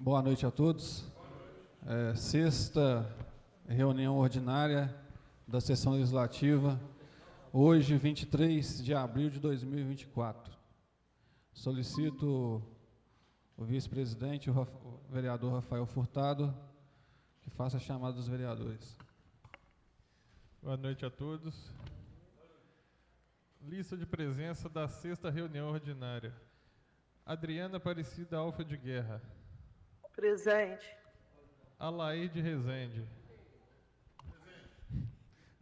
Boa noite a todos. Sexta reunião ordinária da sessão legislativa, hoje, 23 de abril de 2024. Solicito o vice-presidente, o vereador Rafael Furtado, que faça a chamada dos vereadores. Boa noite a todos. Lista de presença da sexta reunião ordinária. Adriana Aparecida Alfa de Guerra. Presente. Alair de Rezende. Presente.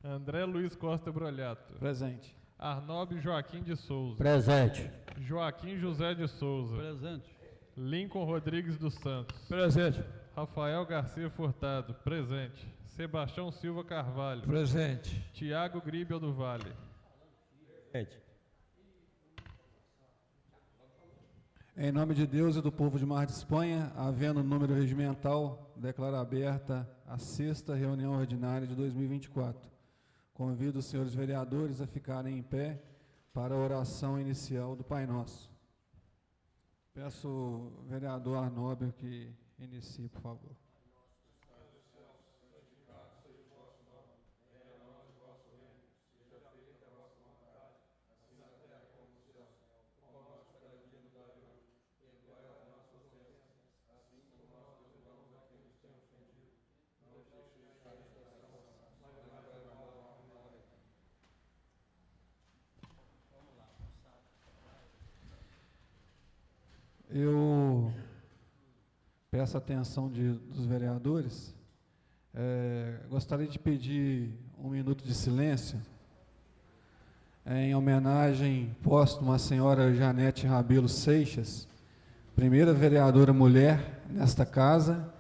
André Luiz Costa Brolhato. Presente. Arnob Joaquim de Souza. Presente. Joaquim José de Souza. Presente. Lincoln Rodrigues dos Santos. Presente. Rafael Garcia Furtado. Presente. Sebastião Silva Carvalho. Presente. Tiago Gribel do Vale. Presente. Em nome de Deus e do povo de Mar de Espanha, havendo número regimental, declaro aberta a sexta reunião ordinária de 2024. Convido os senhores vereadores a ficarem em pé para a oração inicial do Pai Nosso. Peço o vereador Arnóbio que inicie, por favor. Eu peço a atenção dos vereadores. Gostaria de pedir um minuto de silêncio em homenagem póstuma à senhora Janete Rabelo Seixas, primeira vereadora mulher nesta casa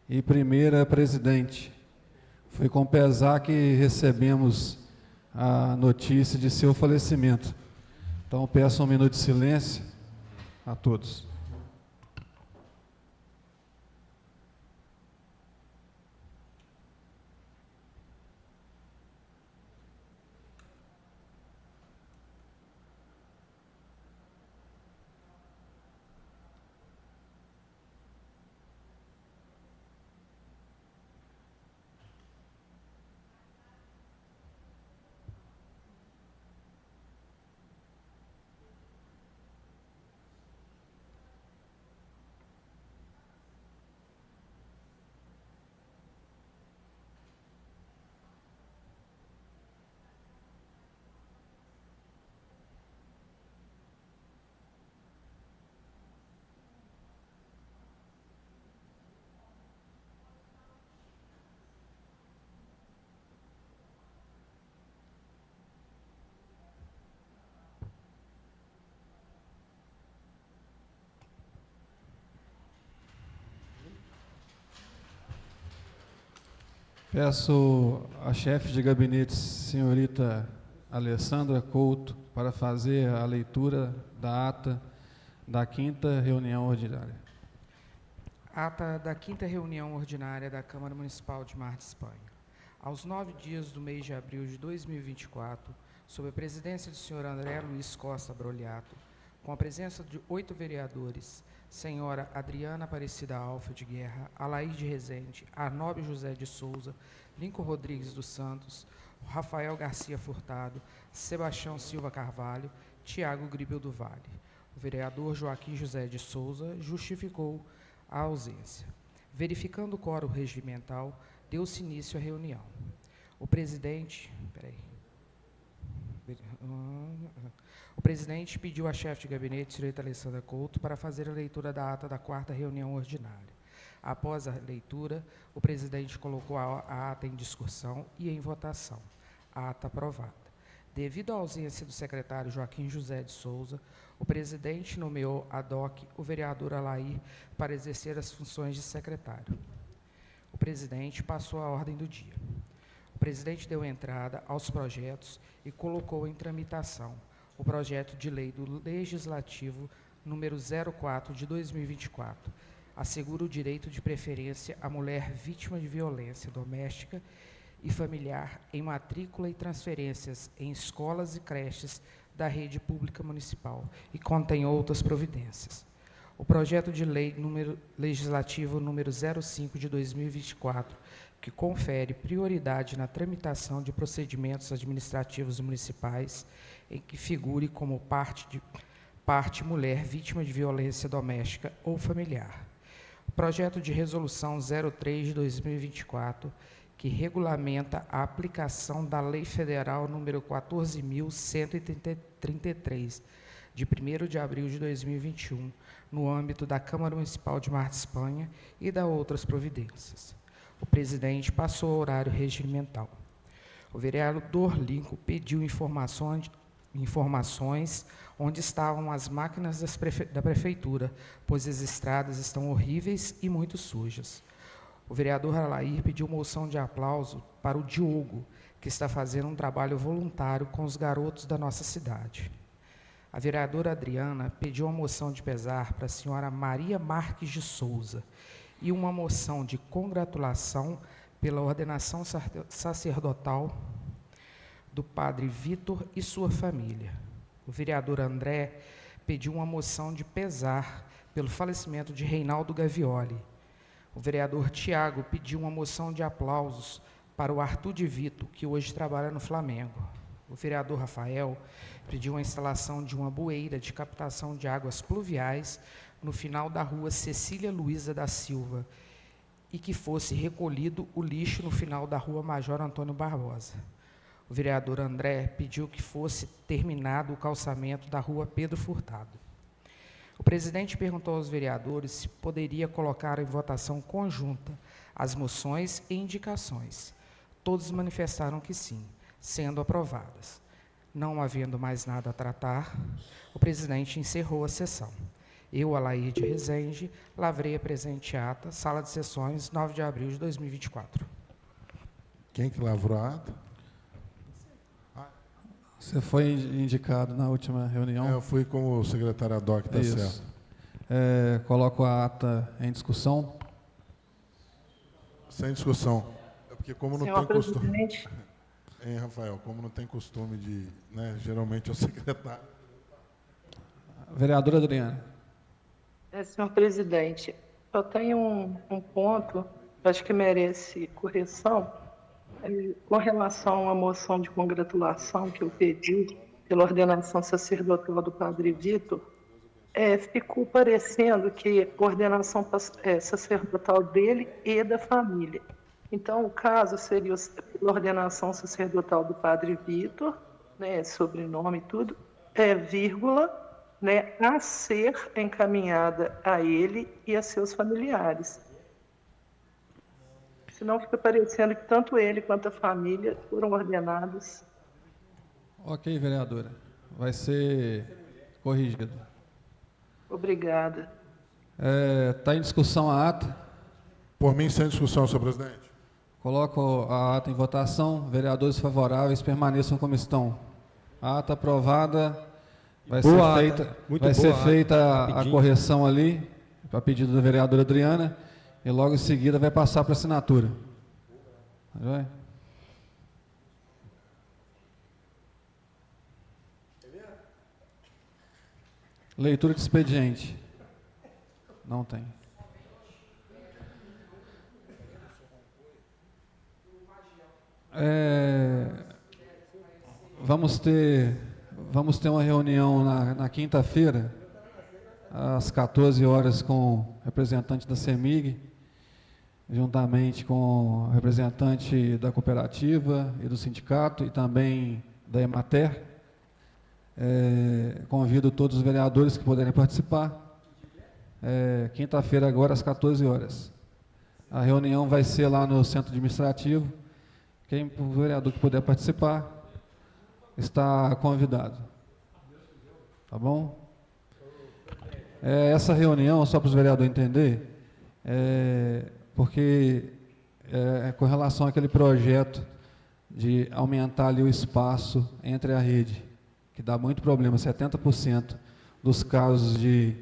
e primeira presidente. Foi com pesar que recebemos a notícia de seu falecimento. Então, peço um minuto de silêncio a todos. Peço à chefe de gabinete, senhorita Alessandra Couto, para fazer a leitura da ata da quinta reunião ordinária. Ata da quinta reunião ordinária da Câmara Municipal de Mar de Espanha. Aos 9 dias do mês de abril de 2024, sob a presidência do senhor André Luiz Costa Brolhato, com a presença de 8 vereadores, senhora Adriana Aparecida Alfa de Guerra, Alair de Rezende, Arnob José de Souza, Lincoln Rodrigues dos Santos, Rafael Garcia Furtado, Sebastião Silva Carvalho, Tiago Gribel do Vale. O vereador Joaquim José de Souza justificou a ausência. Verificando o quórum regimental, deu-se início à reunião. O presidente pediu à chefe de gabinete, senhorita Alessandra Couto, para fazer a leitura da ata da quarta reunião ordinária. Após a leitura, o presidente colocou a ata em discussão e em votação. A ata aprovada. Devido à ausência do secretário Joaquim José de Souza, o presidente nomeou ad hoc o vereador Alair para exercer as funções de secretário. O presidente passou a ordem do dia. O presidente deu entrada aos projetos e colocou em tramitação o projeto de lei do Legislativo número 04 de 2024, assegura o direito de preferência à mulher vítima de violência doméstica e familiar em matrícula e transferências em escolas e creches da rede pública municipal e contém outras providências. O projeto de lei legislativo número 05 de 2024, que confere prioridade na tramitação de procedimentos administrativos municipais em que figure como parte mulher vítima de violência doméstica ou familiar. O projeto de resolução 03 de 2024, que regulamenta a aplicação da Lei Federal número 14.133, de 1º de abril de 2021, no âmbito da Câmara Municipal de Mar de Espanha e da outras providências. O presidente passou ao horário regimental. O vereador Lincoln pediu informações onde estavam as máquinas da prefeitura, pois as estradas estão horríveis e muito sujas. O vereador Alair pediu moção de aplauso para o Diogo, que está fazendo um trabalho voluntário com os garotos da nossa cidade. A vereadora Adriana pediu uma moção de pesar para a senhora Maria Marques de Souza e uma moção de congratulação pela ordenação sacerdotal do padre Vitor e sua família. O vereador André pediu uma moção de pesar pelo falecimento de Reinaldo Gavioli. O vereador Tiago pediu uma moção de aplausos para o Arthur de Vito, que hoje trabalha no Flamengo. O vereador Rafael pediu a instalação de uma bueira de captação de águas pluviais no final da rua Cecília Luiza da Silva e que fosse recolhido o lixo no final da rua Major Antônio Barbosa. O vereador André pediu que fosse terminado o calçamento da rua Pedro Furtado. O presidente perguntou aos vereadores se poderia colocar em votação conjunta as moções e indicações. Todos manifestaram que sim, sendo aprovadas. Não havendo mais nada a tratar, o presidente encerrou a sessão. Eu, Alair de Rezende, lavrei a presente ata, sala de sessões, 9 de abril de 2024. Quem que lavrou a ata? Você foi indicado na última reunião. Eu fui como secretário ad hoc, tá certo. Coloco a ata em discussão. Sem discussão. É porque como não Senhor tem costume... presidente, Hein, Rafael, como não tem costume de... Né, geralmente é o secretário. Vereadora Adriana. senhor presidente, eu tenho um ponto, acho que merece correção, com relação à moção de congratulação que eu pedi pela ordenação sacerdotal do padre Vitor, ficou parecendo que a ordenação sacerdotal dele e da família. Então, o caso seria pela ordenação sacerdotal do padre Vitor, né, sobrenome e tudo, vírgula, né, a ser encaminhada a ele e a seus familiares. Senão fica parecendo que tanto ele quanto a família foram ordenados. Ok, vereadora. Vai ser corrigido. Obrigada. Está em discussão a ata. Por mim, sem discussão, senhor presidente. Coloco a ata em votação. Vereadores favoráveis permaneçam como estão. A ata aprovada. Vai ser feita a correção ali, a pedido da vereadora Adriana, e logo em seguida vai passar para assinatura. Vai? Leitura de expediente. Não tem. Vamos ter uma reunião na quinta-feira, às 14 horas, com o representante da CEMIG, juntamente com o representante da cooperativa e do sindicato, e também da Emater. Convido todos os vereadores que puderem participar. Quinta-feira, agora, às 14 horas. A reunião vai ser lá no centro administrativo. O vereador que puder participar está convidado. Tá bom? Essa reunião, só para os vereadores entenderem, porque com relação àquele projeto de aumentar ali o espaço entre a rede, que dá muito problema, 70% dos casos de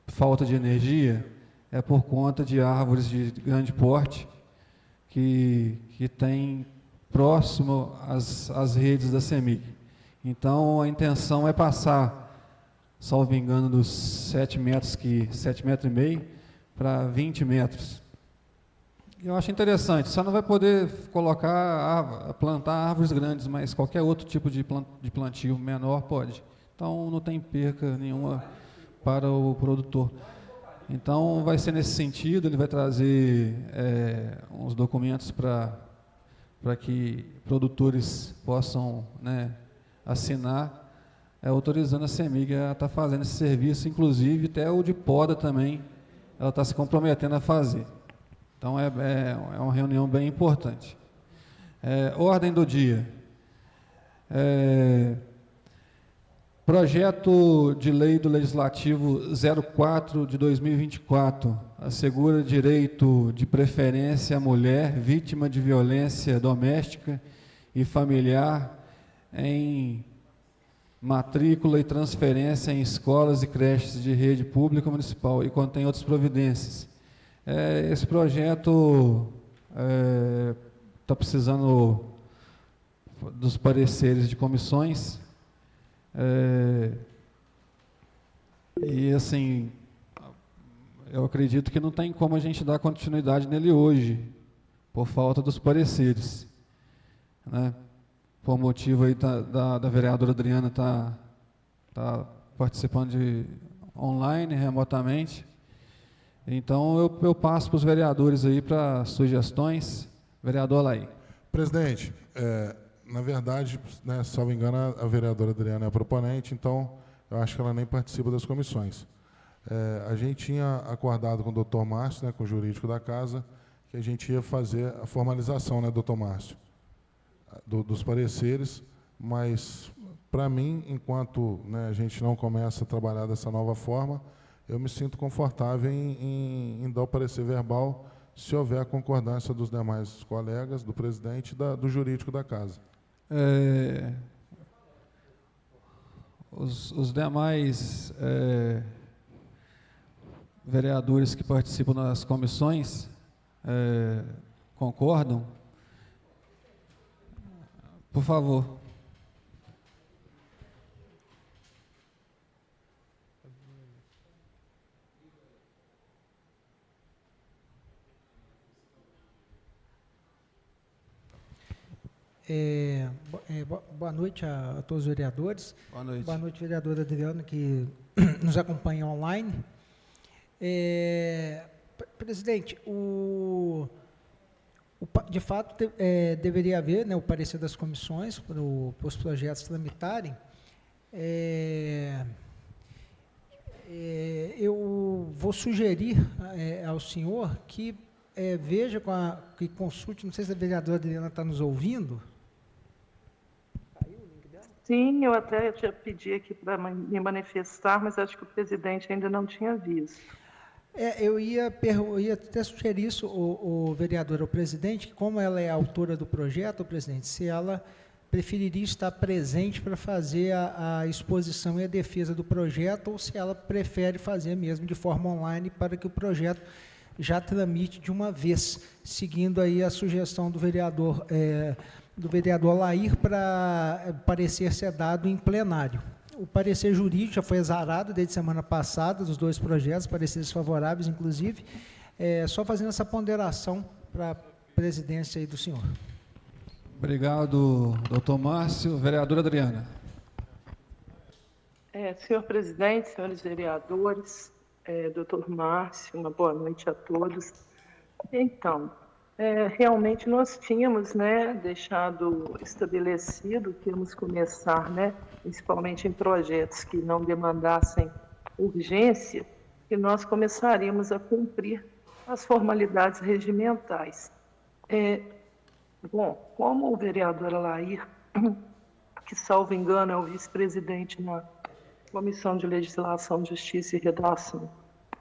falta de energia é por conta de árvores de grande porte que tem próximo às redes da CEMIG. Então, a intenção é passar salvo engano, dos 7 metros, 7,5 metros para 20 metros. Eu acho interessante, só não vai poder plantar árvores grandes, mas qualquer outro tipo de plantio menor pode. Então não tem perca nenhuma para o produtor. Então vai ser nesse sentido, ele vai trazer uns documentos para que produtores possam, né, assinar, autorizando a CEMIG a estar fazendo esse serviço, inclusive até o de poda também, ela está se comprometendo a fazer. Então é uma reunião bem importante. Ordem do dia. Projeto de lei do Legislativo 04 de 2024 assegura direito de preferência à mulher vítima de violência doméstica e familiar em matrícula e transferência em escolas e creches de rede pública municipal e contém outras providências. Esse projeto está precisando dos pareceres de comissões. E assim, eu acredito que não tem como a gente dar continuidade nele hoje, por falta dos pareceres, né? Por motivo aí da vereadora Adriana tá participando online, remotamente. Então eu passo para os vereadores aí para sugestões. Vereador Alaí. Presidente, na verdade, né, salvo engano, a vereadora Adriana é a proponente, então eu acho que ela nem participa das comissões. A gente tinha acordado com o doutor Márcio, né, com o jurídico da casa, que a gente ia fazer a formalização, né, doutor Márcio, dos pareceres, mas, para mim, enquanto, né, a gente não começa a trabalhar dessa nova forma, eu me sinto confortável em dar o parecer verbal, se houver a concordância dos demais colegas, do presidente e do jurídico da casa. Os demais vereadores que participam das comissões concordam? Por favor. Boa noite a todos os vereadores. Boa noite. Boa noite, vereadora Adriana, que nos acompanha online. Presidente, de fato, deveria haver, né, o parecer das comissões para os projetos tramitarem. Eu vou sugerir ao senhor que veja, que consulte, não sei se a vereadora Adriana está nos ouvindo. Sim, eu até já pedi aqui para me manifestar, mas acho que o presidente ainda não tinha visto. Eu ia até sugerir isso, o vereador, ao presidente, que como ela é autora do projeto, presidente, se ela preferiria estar presente para fazer a exposição e a defesa do projeto, ou se ela prefere fazer mesmo de forma online, para que o projeto já tramite de uma vez, seguindo aí a sugestão do vereador Lair, para parecer ser dado em plenário. O parecer jurídico já foi exarado desde semana passada, dos dois projetos, pareceres favoráveis, inclusive, só fazendo essa ponderação para a presidência aí do senhor. Obrigado, doutor Márcio. Vereadora Adriana. Senhor presidente, senhores vereadores, doutor Márcio, uma boa noite a todos. Então, realmente nós tínhamos, né, deixado estabelecido que íamos começar, né, principalmente em projetos que não demandassem urgência, que nós começaríamos a cumprir as formalidades regimentais. Bom, como o vereador Alair, que, salvo engano, é o vice-presidente na Comissão de Legislação, Justiça e Redação,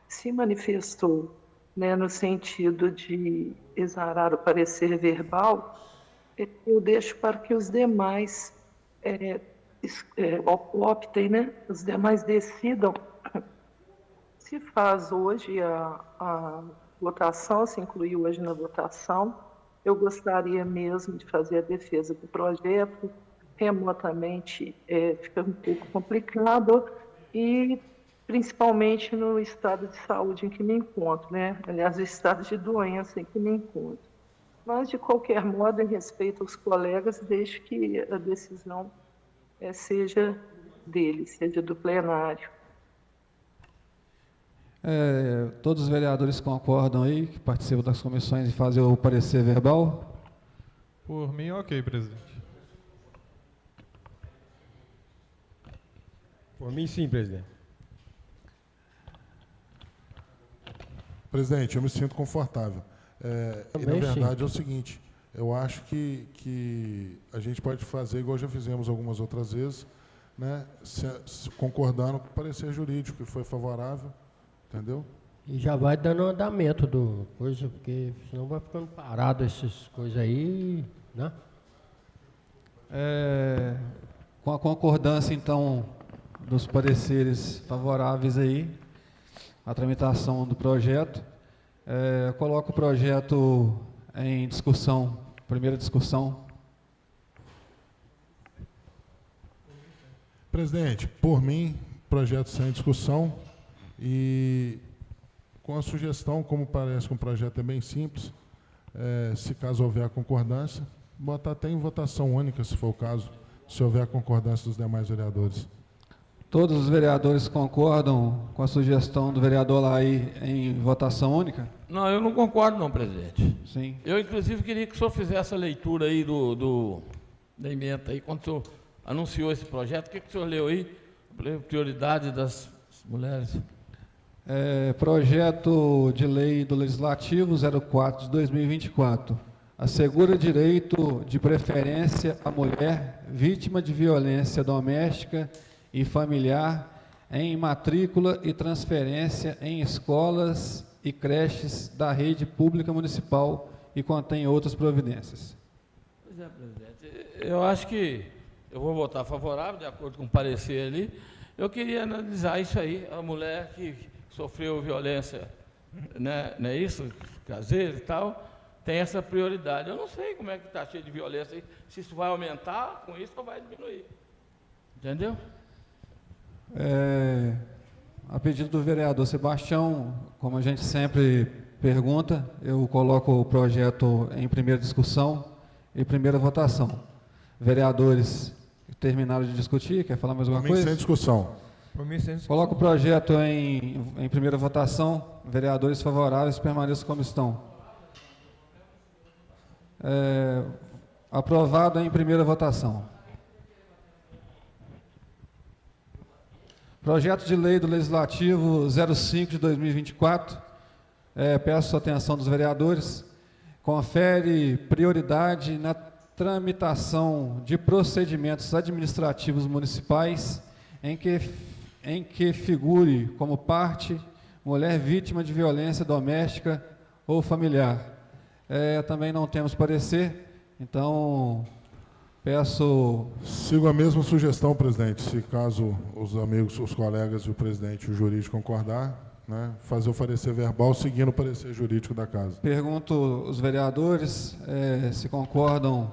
se manifestou, né, no sentido de exarar o parecer verbal, eu deixo para que os demais optem, né, os demais decidam se faz hoje a votação, se inclui hoje na votação. Eu gostaria mesmo de fazer a defesa do projeto, remotamente fica um pouco complicado, e principalmente no estado de saúde em que me encontro, né? Aliás, o estado de doença em que me encontro. Mas, de qualquer modo, em respeito aos colegas, deixo que a decisão seja deles, seja do plenário. Todos os vereadores concordam aí, que participam das comissões, em fazer o parecer verbal? Por mim, ok, presidente. Por mim, sim, presidente. Presidente, eu me sinto confortável. E, na Também verdade, é o seguinte, eu acho que a gente pode fazer, igual já fizemos algumas outras vezes, né, concordando com o parecer jurídico, que foi favorável, entendeu? E já vai dando andamento do coisa, porque senão vai ficando parado essas coisas aí, né? Com a concordância, então, dos pareceres favoráveis aí, a tramitação do projeto, coloco o projeto em discussão, primeira discussão. Presidente, por mim, projeto sem discussão e com a sugestão, como parece que um projeto é bem simples, se caso houver a concordância, botar até em votação única, se for o caso, se houver a concordância dos demais vereadores. Todos os vereadores concordam com a sugestão do vereador Laí em votação única? Não, eu não concordo não, presidente. Sim. Eu, inclusive, queria que o senhor fizesse a leitura aí da emenda aí, quando o senhor anunciou esse projeto, o que o senhor leu aí? Prioridade das mulheres. Projeto de lei do Legislativo 04 de 2024. Assegura direito de preferência à mulher vítima de violência doméstica e familiar em matrícula e transferência em escolas e creches da rede pública municipal e contém outras providências. Pois é, presidente. Eu acho que eu vou votar favorável, de acordo com o parecer ali. Eu queria analisar isso aí, a mulher que sofreu violência, né, não é isso, caseira e tal, tem essa prioridade. Eu não sei como é que está cheio de violência aí, se isso vai aumentar com isso ou vai diminuir. Entendeu? A pedido do vereador Sebastião, como a gente sempre pergunta, eu coloco o projeto em primeira discussão e primeira votação. Vereadores que terminaram de discutir, quer falar mais alguma coisa? Sem discussão. Por mim, sem discussão. Coloco o projeto em primeira votação. Vereadores favoráveis permaneçam como estão. Aprovado em primeira votação. Projeto de lei do Legislativo 05 de 2024. Peço a atenção dos vereadores. Confere prioridade na tramitação de procedimentos administrativos municipais em que figure como parte mulher vítima de violência doméstica ou familiar. Também não temos parecer, então peço... Sigo a mesma sugestão, presidente, se caso os amigos, os colegas e o presidente e o jurídico concordar, né, fazer o parecer verbal seguindo o parecer jurídico da casa. Pergunto os vereadores se concordam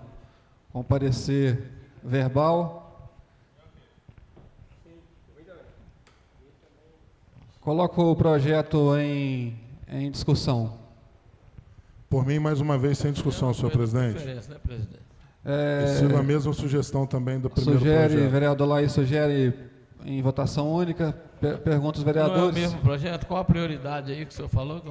com o parecer verbal. Coloco o projeto em discussão. Por mim, mais uma vez, sem discussão, senhor presidente. Né, presidente? E sigo a mesma sugestão também do primeiro projeto. Vereador Laí sugere em votação única. Pergunto os vereadores. Não é o mesmo projeto? Qual a prioridade aí que o senhor falou?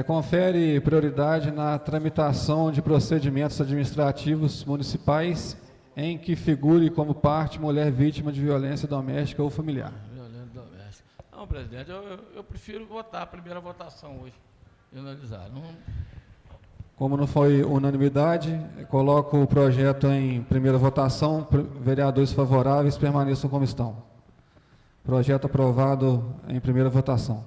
Confere prioridade na tramitação de procedimentos administrativos municipais em que figure como parte mulher vítima de violência doméstica ou familiar. Violência doméstica. Não, presidente, eu prefiro votar a primeira votação hoje e analisar. Não... Como não foi unanimidade, coloco o projeto em primeira votação. Vereadores favoráveis permaneçam como estão. Projeto aprovado em primeira votação.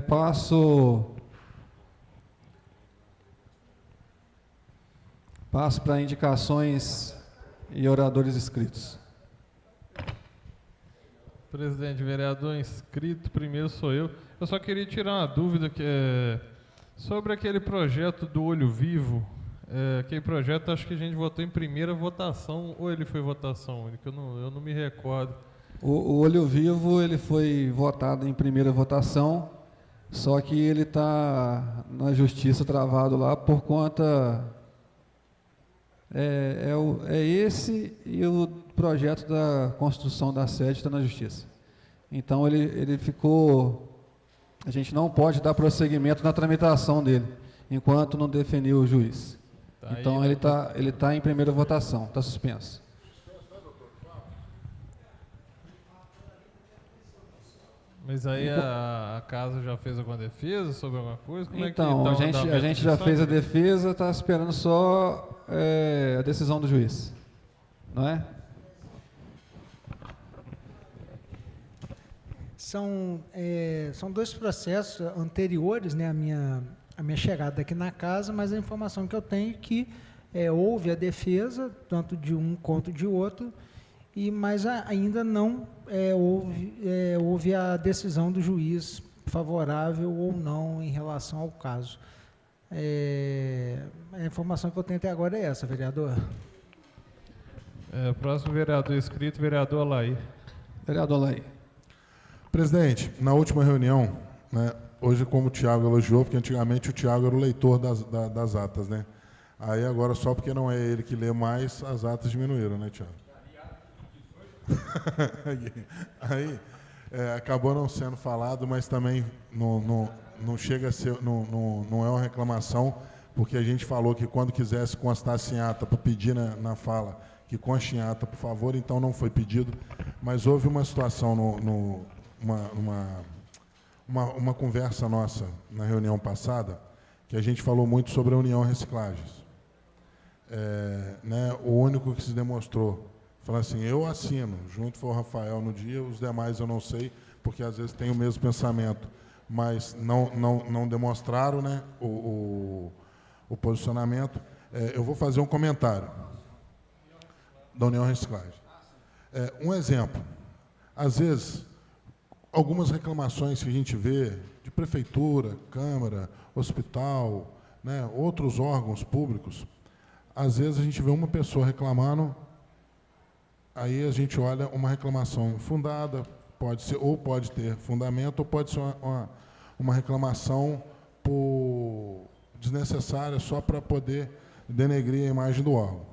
Passo para indicações e oradores inscritos. Presidente, vereador inscrito, primeiro sou eu. Eu só queria tirar uma dúvida sobre aquele projeto do Olho Vivo. Aquele projeto, acho que a gente votou em primeira votação, ou ele foi votação única? Eu não me recordo. O Olho Vivo ele foi votado em primeira votação, só que ele está na justiça travado lá por conta... esse e o projeto da construção da sede está na justiça. Então ele ficou... A gente não pode dar prosseguimento na tramitação dele, enquanto não definir o juiz. Então ele tá em primeira votação, está suspenso. Mas aí a casa já fez alguma defesa sobre alguma coisa? Como então, é que tá a gente já fez a defesa, está esperando só a decisão do juiz, não é? São dois processos anteriores, né, a minha chegada aqui na casa, mas a informação que eu tenho é que houve a defesa, tanto de um quanto de outro, mas ainda não houve a decisão do juiz favorável ou não em relação ao caso. A informação que eu tenho até agora é essa, vereador. Próximo vereador inscrito, vereador Alaí. Vereador Alaí. Presidente, na última reunião, né, hoje como o Tiago elogiou, porque antigamente o Tiago era o leitor das atas, né? Aí agora só porque não é ele que lê mais, as atas diminuíram, né, Tiago? Aí acabou não sendo falado, mas também não chega a ser, não é uma reclamação, porque a gente falou que quando quisesse constasse em ata para pedir na fala que conste em ata, por favor, então não foi pedido, mas houve uma situação uma conversa nossa na reunião passada, que a gente falou muito sobre a União Reciclagens. Né, o único que se demonstrou, falou assim, eu assino, junto foi o Rafael no dia, os demais eu não sei, porque às vezes tem o mesmo pensamento, mas não demonstraram, né, o posicionamento. Eu vou fazer um comentário da União Reciclagem. Um exemplo, às vezes, algumas reclamações que a gente vê de prefeitura, Câmara, hospital, né, outros órgãos públicos, às vezes a gente vê uma pessoa reclamando, aí a gente olha uma reclamação infundada, pode ter fundamento, ou pode ser uma reclamação desnecessária só para poder denegrir a imagem do órgão.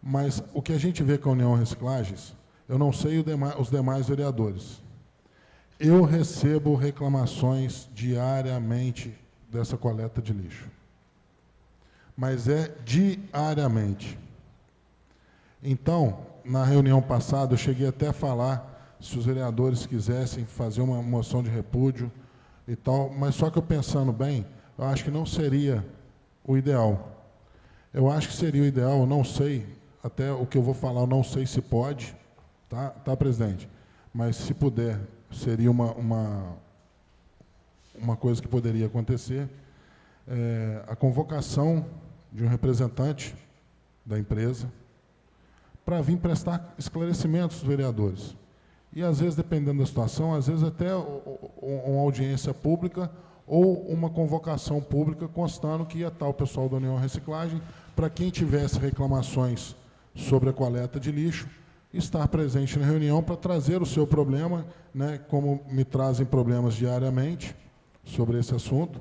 Mas o que a gente vê com a União Reciclagens, eu não sei os demais vereadores. Eu recebo reclamações diariamente dessa coleta de lixo. Mas é diariamente. Então, na reunião passada, eu cheguei até a falar, se os vereadores quisessem fazer uma moção de repúdio e tal, mas só que eu pensando bem, eu acho que não seria o ideal. Eu acho que seria o ideal, eu não sei, até o que eu vou falar, eu não sei se pode, tá, presidente? Mas se puder, seria uma coisa que poderia acontecer. A convocação de um representante da empresa para vir prestar esclarecimentos aos vereadores. E, às vezes, dependendo da situação, às vezes até uma audiência pública ou uma convocação pública constando que ia estar o pessoal da União Reciclagem, para quem tivesse reclamações sobre a coleta de lixo, estar presente na reunião para trazer o seu problema, né, como me trazem problemas diariamente sobre esse assunto,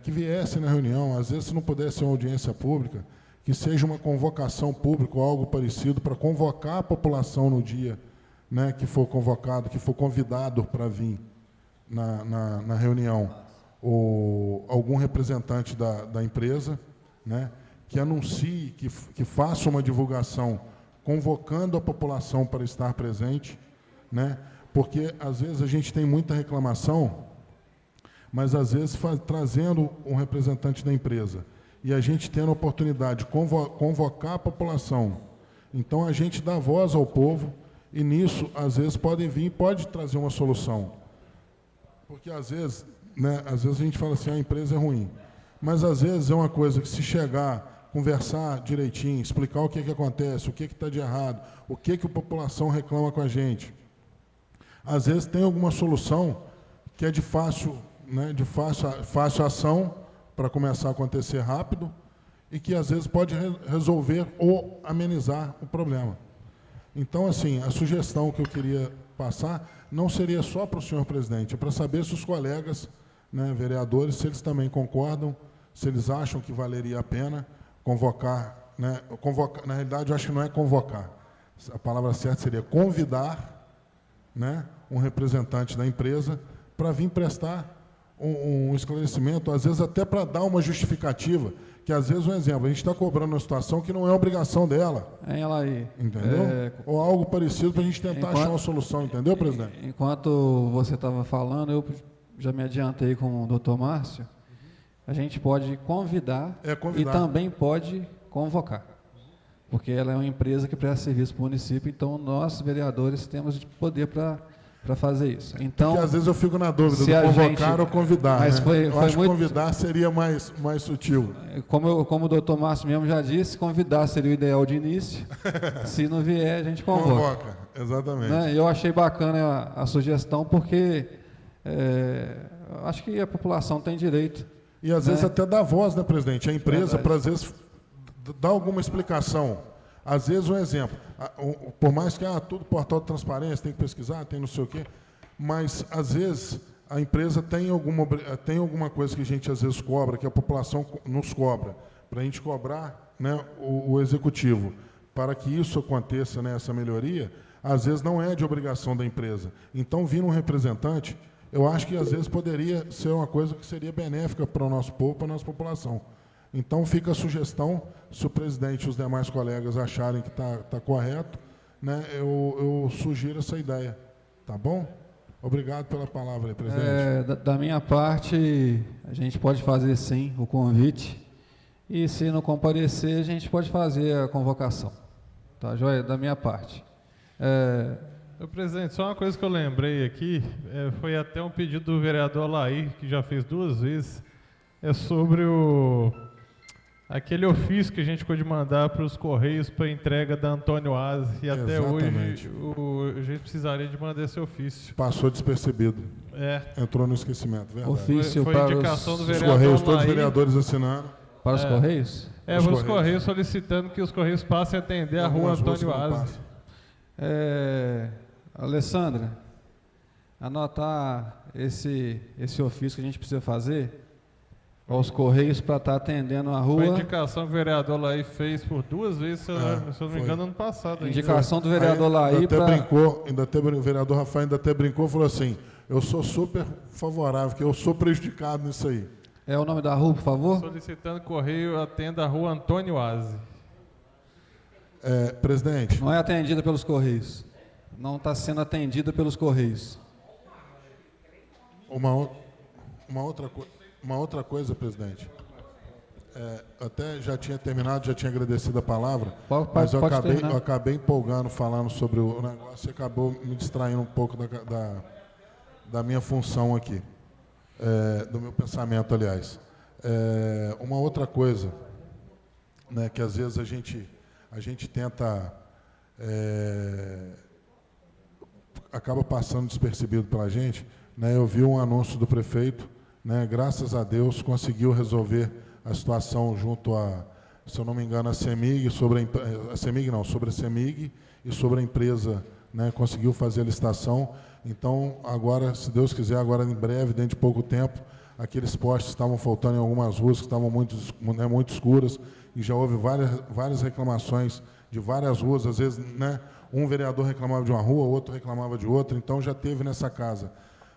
que viesse na reunião, às vezes se não pudesse ser uma audiência pública, que seja uma convocação pública ou algo parecido para convocar a população no dia, né, que for convocado, que for convidado para vir na reunião, ou algum representante da empresa, né, que anuncie, que faça uma divulgação convocando a população para estar presente, né, porque às vezes a gente tem muita reclamação, mas às vezes trazendo um representante da empresa e a gente tendo a oportunidade de convocar a população, então a gente dá voz ao povo e nisso às vezes pode trazer uma solução, porque às vezes, né, às vezes a gente fala assim, a empresa é ruim, mas às vezes é uma coisa que se chegar, conversar direitinho, explicar o que acontece, o que está de errado, o que a população reclama com a gente, às vezes tem alguma solução que é de fácil, né, de fácil ação para começar a acontecer rápido e que às vezes pode resolver ou amenizar o problema. Então, assim, a sugestão que eu queria passar não seria só para o senhor presidente, é para saber se os colegas, né, vereadores, se eles também concordam, se eles acham que valeria a pena convocar, né, na realidade, eu acho que não é convocar, a palavra certa seria convidar, né, um representante da empresa para vir prestar um esclarecimento, às vezes até para dar uma justificativa, que às vezes, um exemplo, a gente está cobrando uma situação que não é obrigação dela. É ela aí. Entendeu? Ou algo parecido para a gente tentar achar uma solução, entendeu, presidente? Enquanto você estava falando, eu já me adiantei com o doutor Márcio, a gente pode convidar, e também pode convocar, porque ela é uma empresa que presta serviço para o município, então nós, vereadores, temos poder para fazer isso. Então, porque às vezes eu fico na dúvida de convocar ou convidar, mas né? Eu acho que convidar seria mais sutil. Como o doutor Márcio mesmo já disse, convidar seria o ideal de início. Se não vier, a gente convoca. Exatamente. Né? Eu achei bacana a sugestão, porque acho que a população tem direito. E às vezes até dá voz, né, presidente? A empresa, para às vezes, dar alguma explicação. Às vezes, um exemplo, por mais que tudo portal de transparência, tem que pesquisar, tem não sei o quê, mas, às vezes, a empresa tem alguma coisa que a gente, às vezes, cobra, que a população nos cobra, para a gente cobrar, né, o executivo. Para que isso aconteça, né, essa melhoria, às vezes não é de obrigação da empresa. Então, vindo um representante, eu acho que, às vezes, poderia ser uma coisa que seria benéfica para o nosso povo, para a nossa população. Então, fica a sugestão, se o presidente e os demais colegas acharem que está correto, né, eu sugiro essa ideia. Tá bom? Obrigado pela palavra, presidente. Da minha parte, a gente pode fazer, sim, o convite. E, se não comparecer, a gente pode fazer a convocação. Tá, joia? Da minha parte. Presidente, só uma coisa que eu lembrei aqui, foi até um pedido do vereador Alair, que já fez 2 vezes, sobre aquele ofício que a gente pôde mandar para os Correios para entrega da Antônio Aze, e até hoje a gente precisaria de mandar esse ofício. Passou despercebido. Entrou no esquecimento, verdade. Ofício foi para indicação do os vereador Correios, todos os Alair, vereadores assinando. Para os Correios? Para os Correios, solicitando que os Correios passem a atender a rua Antônio Aze. Alessandra, anotar esse ofício que a gente precisa fazer aos Correios para estar atendendo a rua. Foi a indicação que o vereador Laí fez por 2 vezes, se eu não me engano, ano passado. Indicação do vereador Laí para... O vereador Rafael ainda até brincou e falou assim, eu sou super favorável, porque eu sou prejudicado nisso aí. É o nome da rua, por favor? Solicitando Correio atenda a rua Antônio Aze. Presidente. Não é atendida pelos Correios. Não está sendo atendida pelos Correios. Uma outra coisa, presidente. Até já tinha terminado, já tinha agradecido a palavra, mas eu acabei empolgando falando sobre o negócio e acabou me distraindo um pouco da minha função aqui, do meu pensamento, aliás. Uma outra coisa, né, que às vezes a gente tenta... acaba passando despercebido pela gente, né? Eu vi um anúncio do prefeito, né? Graças a Deus conseguiu resolver a situação junto se eu não me engano, a CEMIG, sobre a CEMIG e sobre a empresa, né? Conseguiu fazer a licitação. Então, agora, se Deus quiser, agora em breve, dentro de pouco tempo, aqueles postes estavam faltando em algumas ruas que estavam muito escuras, e já houve várias reclamações de várias ruas, às vezes, né? Um vereador reclamava de uma rua, outro reclamava de outra, então já teve nessa casa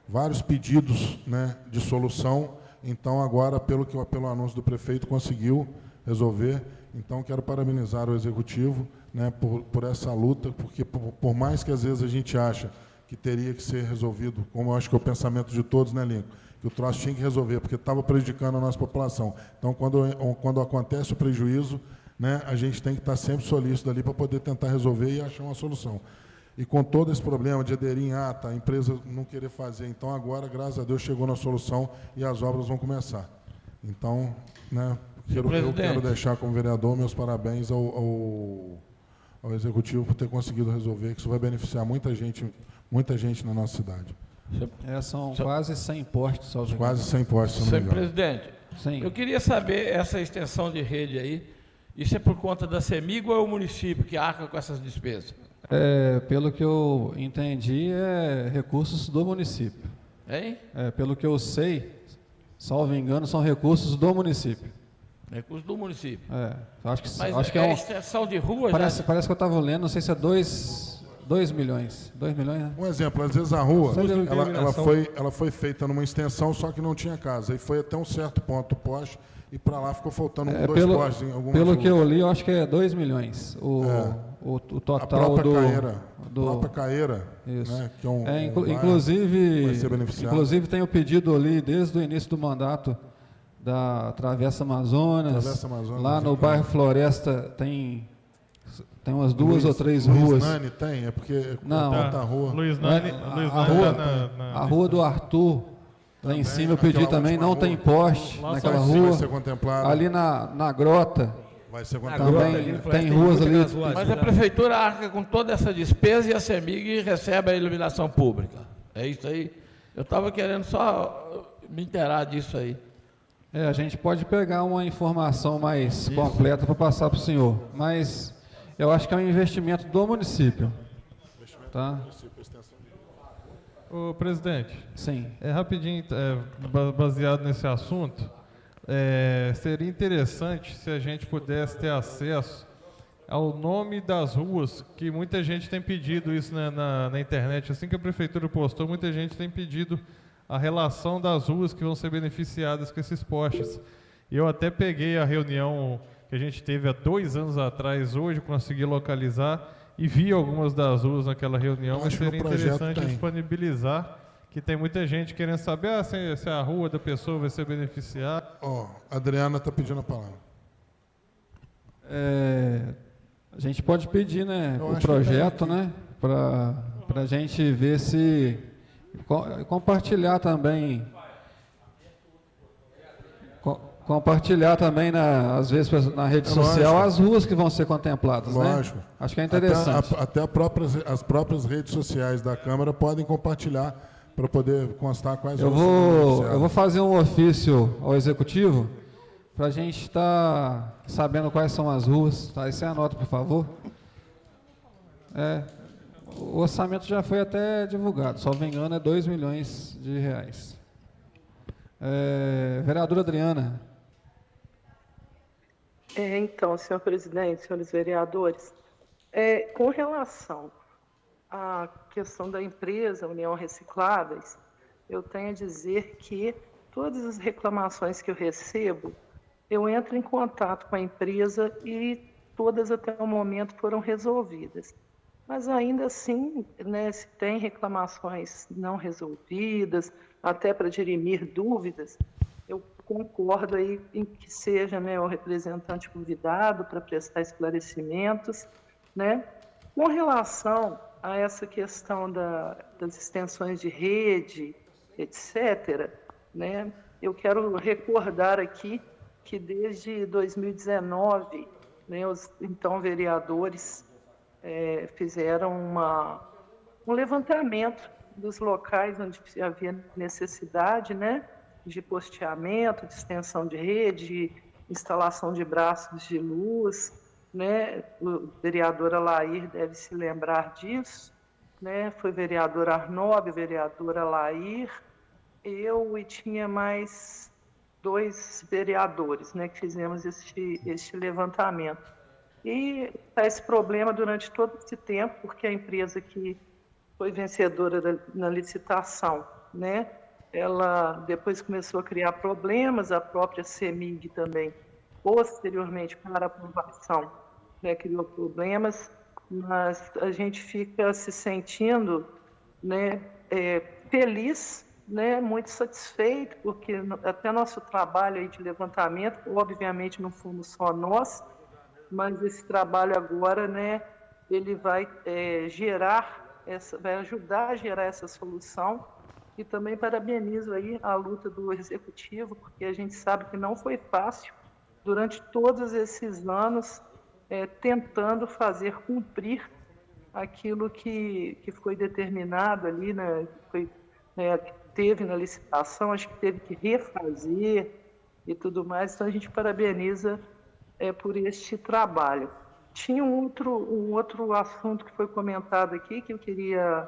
vários pedidos, né, de solução. Então agora, pelo anúncio do prefeito, conseguiu resolver. Então quero parabenizar o executivo, né, por essa luta, porque por mais que às vezes a gente acha que teria que ser resolvido, como eu acho que é o pensamento de todos, né, Lincoln, que o troço tinha que resolver, porque estava prejudicando a nossa população. Então quando acontece o prejuízo, né, a gente tem que estar sempre solícito ali para poder tentar resolver e achar uma solução. E com todo esse problema de aderir em ata, a empresa não querer fazer, então agora, graças a Deus, chegou na solução e as obras vão começar. Então, né, eu quero deixar como vereador meus parabéns ao ao Executivo por ter conseguido resolver, que isso vai beneficiar muita gente na nossa cidade. São quase 100 postes. Quase 100 postes, se não me Senhor engano. presidente, Sim. eu queria saber, essa extensão de rede aí, isso é por conta da CEMIG ou é o município que arca com essas despesas? Pelo que eu entendi, é recursos do município. Hein? Pelo que eu sei, salvo engano, são recursos do município. Recursos do município. Acho que, Mas acho que é é extensão de rua parece que eu estava lendo, não sei se é 2 milhões. 2 milhões, né? Um exemplo, às vezes a rua, Iluminação. ela foi feita numa extensão, só que não tinha casa. E foi até um certo ponto o poste, e para lá ficou faltando 2 postes em algumas Pelo ruas. que eu li, eu acho que é 2 milhões. O total A própria do... própria Caeira, Isso. né, que é um bairro vai ser beneficiado. inclusive tem o pedido ali desde o início do mandato da Travessa Amazonas. Travessa Amazonas, Lá no exatamente. bairro Floresta tem umas 2 ou 3 ruas. Nani tem, é porque Não. tanta rua. Luiz Nani, A rua, a rua do Arthur, lá em cima eu pedi aquela também, última não rua. tem poste Lá naquela Vai rua. ser contemplado. Ali na grota Vai ser também contemplado. tem ruas ali. Mas a prefeitura arca com toda essa despesa e a CEMIG recebe a iluminação pública. É isso aí? Eu estava querendo só me inteirar disso aí. A gente pode pegar uma informação mais completa para passar para o senhor, mas eu acho que é um investimento do município. Tá? Ô, presidente, Sim. rapidinho, baseado nesse assunto, seria interessante se a gente pudesse ter acesso ao nome das ruas, que muita gente tem pedido isso na internet. Assim que a prefeitura postou, muita gente tem pedido a relação das ruas que vão ser beneficiadas com esses postes. E eu até peguei a reunião que a gente teve há 2 anos atrás, hoje consegui localizar e vi algumas das ruas naquela reunião, Eu mas acho que no seria projeto interessante tem. disponibilizar, que tem muita gente querendo saber se a rua da pessoa vai ser beneficiada. A Adriana está pedindo a palavra. A gente pode pedir, né, Eu o acho que projeto, tem aqui. né, para a gente ver se compartilhar também. Compartilhar também, às vezes, na rede social, lógico. as ruas que vão ser contempladas, Lógico. né? Acho que é interessante. Até as próprias redes sociais da Câmara podem compartilhar para poder constar quais Eu ruas serão vou beneficiadas. fazer um ofício ao Executivo para a gente estar sabendo quais são as ruas. Tá? Aí você anota, por favor. O orçamento já foi até divulgado, só me engano, é 2 milhões de reais. Vereadora Adriana. Então, senhor presidente, senhores vereadores, com relação à questão da empresa União Recicláveis, eu tenho a dizer que todas as reclamações que eu recebo, eu entro em contato com a empresa e todas até o momento foram resolvidas. Mas ainda assim, né, se tem reclamações não resolvidas, até para dirimir dúvidas, eu concordo aí em que seja, né, o representante convidado para prestar esclarecimentos, né? Com relação a essa questão das extensões de rede, etc., né, eu quero recordar aqui que desde 2019, né, os então vereadores fizeram um levantamento dos locais onde havia necessidade, né, de posteamento, de extensão de rede, de instalação de braços de luz, né? O vereador Alair deve se lembrar disso, né? Foi vereador Arnob, vereadora Alair, eu e tinha mais 2 vereadores, né, que fizemos este levantamento. E está esse problema durante todo esse tempo, porque a empresa que foi vencedora na licitação, né, ela depois começou a criar problemas, a própria CEMIG também, posteriormente para a aprovação, né, criou problemas, mas a gente fica se sentindo, né, feliz, né, muito satisfeito, porque até nosso trabalho aí de levantamento, obviamente não fomos só nós, mas esse trabalho agora, né, ele vai vai ajudar a gerar essa solução. E também parabenizo aí a luta do Executivo, porque a gente sabe que não foi fácil durante todos esses anos, tentando fazer cumprir aquilo que foi determinado ali, né, que teve na licitação, acho que teve que refazer e tudo mais. Então, a gente parabeniza por este trabalho. Tinha um outro assunto que foi comentado aqui, que eu queria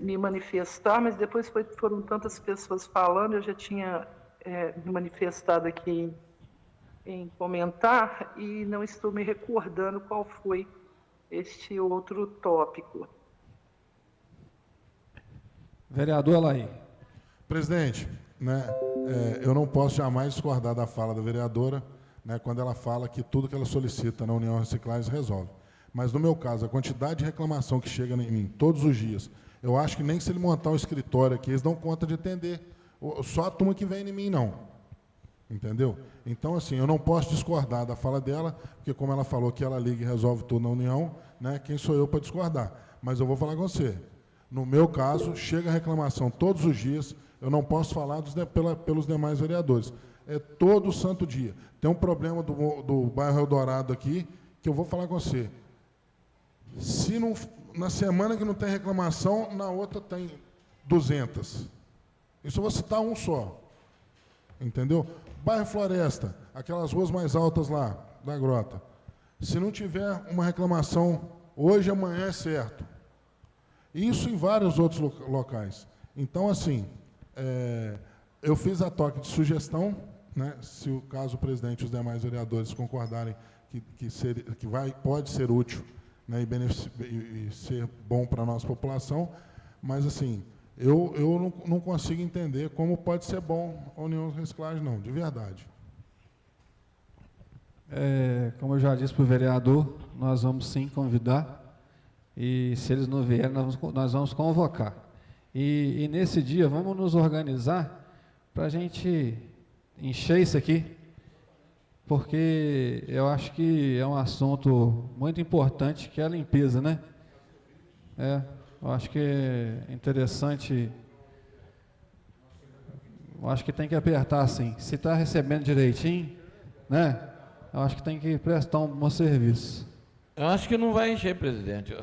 me manifestar, mas depois foram tantas pessoas falando, eu já tinha me manifestado aqui em comentar e não estou me recordando qual foi este outro tópico. Vereador Alaí. Presidente, né, eu não posso jamais discordar da fala da vereadora, né, quando ela fala que tudo que ela solicita na União Reciclagem resolve. Mas, no meu caso, a quantidade de reclamação que chega em mim todos os dias, eu acho que nem se ele montar um escritório aqui, eles dão conta de atender só a turma que vem em mim, não. Entendeu? Então, assim, eu não posso discordar da fala dela, porque, como ela falou que ela liga e resolve tudo na União, né, quem sou eu para discordar? Mas eu vou falar com você. No meu caso, chega reclamação todos os dias, eu não posso falar pelos demais vereadores. É todo santo dia. Tem um problema do bairro Eldorado aqui, que eu vou falar com você. Se não, na semana que não tem reclamação, na outra tem 200. Isso eu vou citar um só. Entendeu? Bairro Floresta, aquelas ruas mais altas lá, da Grota. Se não tiver uma reclamação hoje, amanhã é certo. Isso em vários outros locais. Então, assim, eu fiz a toque de sugestão, né, se o caso o presidente e os demais vereadores concordarem que pode ser útil, né, e ser bom para a nossa população, mas, assim, eu não consigo entender como pode ser bom a União de Reciclagem, não, de verdade. Como eu já disse para o vereador, nós vamos sim convidar, e se eles não vierem, nós vamos convocar. E nesse dia, vamos nos organizar para a gente encher isso aqui, porque eu acho que é um assunto muito importante, que é a limpeza, né? Eu acho que é interessante, eu acho que tem que apertar assim, se está recebendo direitinho, né? Eu acho que tem que prestar um bom serviço. Eu acho que não vai encher, presidente.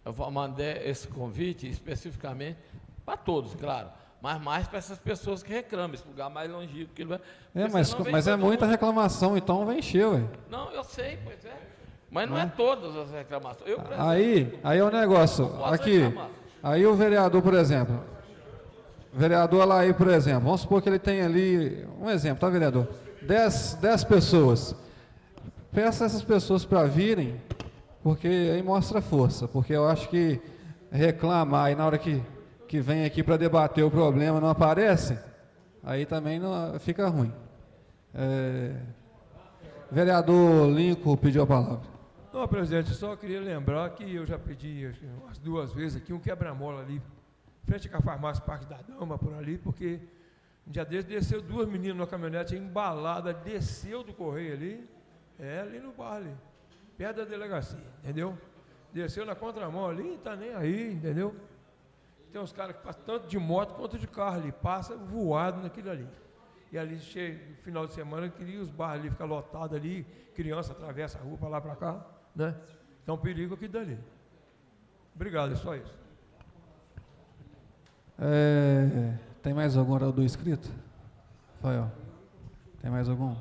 Eu vou mandar esse convite especificamente para todos, claro, mas mais para essas pessoas que reclamam, esse lugar mais longínquo que ele vai. Mas é muita reclamação, então vai encher, ué. Não, eu sei, pois é. Mas não é todas as reclamações. Aí é o negócio. Aqui, aí o vereador, por exemplo, o vereador Alaí, por exemplo, vamos supor que ele tem ali, um exemplo, tá, vereador? 10 pessoas. Peça essas pessoas para virem, porque aí mostra força, porque eu acho que reclamar e na hora que vem aqui para debater o problema não aparece, aí também não, fica ruim. Vereador Lincoln pediu a palavra. Não, presidente, só queria lembrar que eu já pedi umas 2 vezes aqui um quebra-mola ali, frente com a farmácia Parque da Dama, por ali, porque um dia desse desceu 2 meninas numa caminhonete embalada, desceu do correio ali, ali no bar ali, perto da delegacia, entendeu? Desceu na contramão ali, não tá nem aí, entendeu? Tem uns caras que passam tanto de moto quanto de carro ali, passa voado naquilo ali. E ali, no final de semana, queria os bares ali ficar lotados ali, criança atravessa a rua para lá para cá, né? Então, perigo aqui dali. Obrigado, é só isso. Tem mais algum orador inscrito? Rafael, tem mais algum?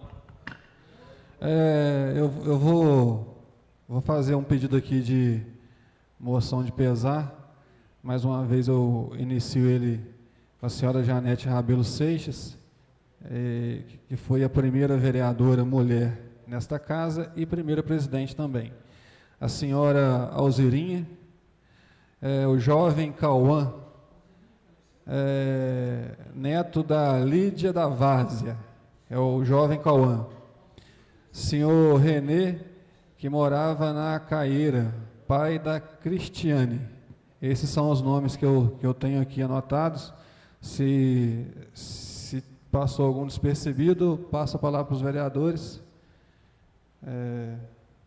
Eu vou fazer um pedido aqui de moção de pesar. Mais uma vez eu inicio ele com a senhora Janete Rabelo Seixas, que foi a primeira vereadora mulher nesta casa e primeira presidente também. A senhora Alzirinha, o jovem Cauã, neto da Lídia da Várzea, é o jovem Cauã. Senhor Renê, que morava na Caeira, pai da Cristiane. Esses são os nomes que eu tenho aqui anotados. Se passou algum despercebido, passo a palavra para os vereadores.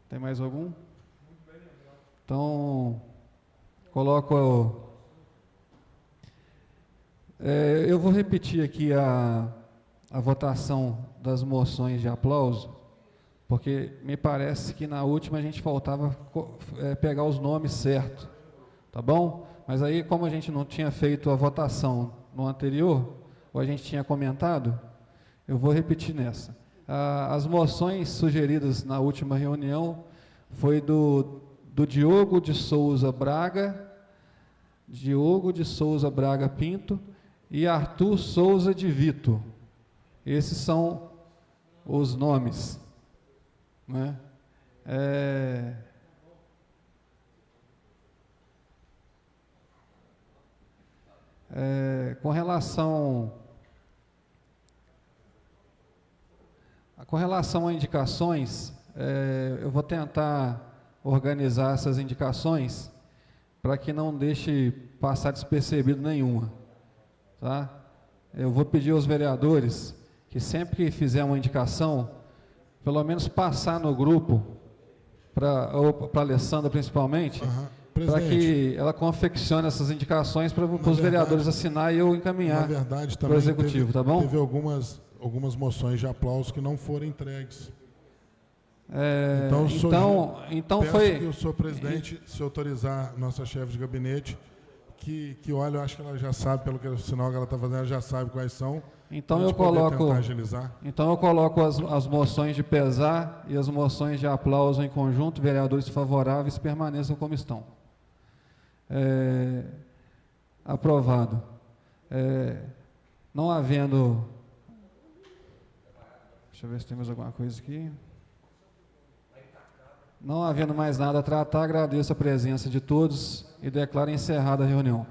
Tem mais algum? Então, coloco... eu vou repetir aqui a votação das moções de aplauso, porque me parece que na última a gente faltava pegar os nomes certos, tá bom? Mas aí, como a gente não tinha feito a votação no anterior, ou a gente tinha comentado, eu vou repetir nessa. As moções sugeridas na última reunião foi do Diogo de Souza Braga Pinto e Arthur Souza de Vito. Esses são os nomes, né? Com relação a indicações, eu vou tentar organizar essas indicações para que não deixe passar despercebido nenhuma, tá? Eu vou pedir aos vereadores que sempre que fizer uma indicação, pelo menos passar no grupo, para a Alessandra principalmente, para que ela confeccione essas indicações para os vereadores assinar e eu encaminhar para o Executivo, tá bom? Teve algumas moções de aplauso que não foram entregues. Então peço foi... que o senhor presidente, se autorizar nossa chefe de gabinete, que olha, eu acho que ela já sabe, pelo que o sinal que ela está fazendo, ela já sabe quais são. Então eu coloco as moções de pesar e as moções de aplauso em conjunto, vereadores favoráveis permaneçam como estão. Aprovado. Não havendo... Deixa eu ver se tem mais alguma coisa aqui. Não havendo mais nada a tratar, agradeço a presença de todos e declaro encerrada a reunião.